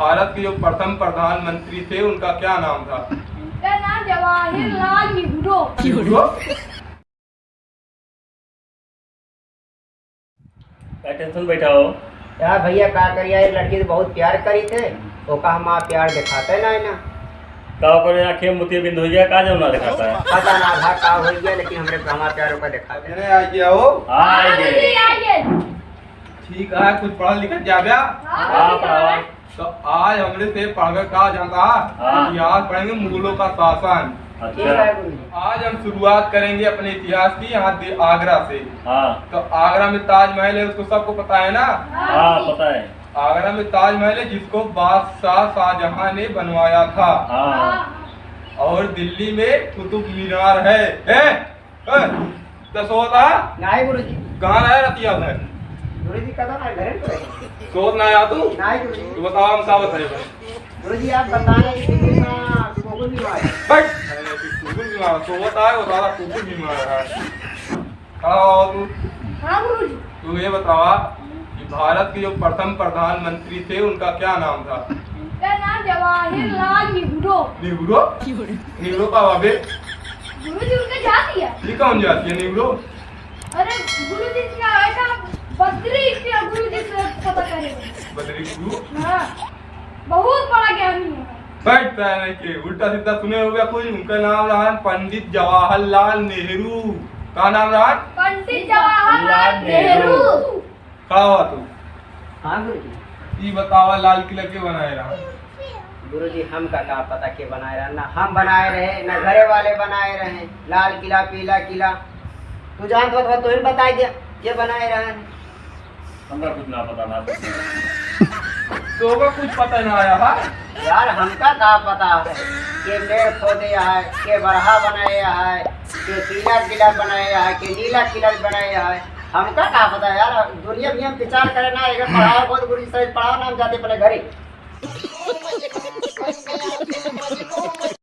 भारत के जो प्रथम प्रधानमंत्री थे उनका क्या नाम था? उनका नाम जवाहरलाल नेहरू। नेहरू? क्या टेंशन बैठा हो? यार भैया का करिए, लड़की तो बहुत प्यार करी थे, वो का हम प्यार दिखाते ना का करे आंखें मोती बिंदु हो गया का जब ना दिखाता है। पता ना था का हो गया, लेकिन हमरे हमारा प्यार का दिखाते। अरे आ गया हो। आइए ठीक है, कुछ पढ़ा लिखा जा गया? हाँ तो आज हमने से पढ़कर कहा जाता हाँ। इतिहास पढ़ेंगे मुगलों का शासन। ठीक अच्छा है गुरुजी। आज हम शुरुआत करेंगे अपने इतिहास की यहाँ आगरा से। हाँ तो आगरा में ताजमहल है, उसको सबको पता है ना? हाँ पता है। आगरा में ताजमहल है जिसको बादशाह शाहजहां ने बनवाया था। हाँ और दिल्ली में कुतुब मीनार है। दसोता नहीं गुरुजी, कहाँ रहे रतिया भर? गुरुजी कदा ना घर पे रहे। सोच ना आया तू? नहीं गुरुजी। तो बताओ हम क्या बताए भाई? गुरुजी आप बताएं कि कितना कोकुल बीमार है। बट कुकुर बीमार सोच आए वो सारा कुकुर बीमार है। आओ तू हाँ गुरुजी। तू ये बतावा कि भारत के जो प्रथम प्रधानमंत्री थे उनका क्या नाम था? उनका नाम जवाहरलाल नेहरू। नेहरू? नेहरू का बाबे गुरुजी उनका जाती है। ये कौन जाती है नेहरू? अरे गुरुजी क्या ऐसा बद्री क्या गुरुजी से पता करेंगे। बदरी गुरु हाँ बहुत बड़ा ज्ञानी है। बैठता है नहीं के उल्टा सीधा सुने हो गया कोई? उनका नाम रहा है पंडित जवाहरलाल नेहरू। का नाम रहा? पंडित जवाहरलाल नेहरू। का हुआ तू? हाँ गुरुजी। ये बतावा लाल किला के बनाए रहा? गुरुजी हम का पता के बनाए रहे, ना हम बनाए रहे ना घरे वाले बनाए रहे। लाल किला पीला किला तू जान तो ही बताई दिया ये बनाए रहे। हमरा कुछ ना पता ना। तो का कुछ पता ना आया है यार हमका का पता है के पेड़ पौधे है, के बरहा बनाए है, के पीला किला बनाए है, के नीला किला बनाए है। हमका का पता यार, दुनिया भी हम विचार करे ना। पढ़ाओ बहुत गुरु सही पढ़ाओ ना, हम जाते अपने घरे।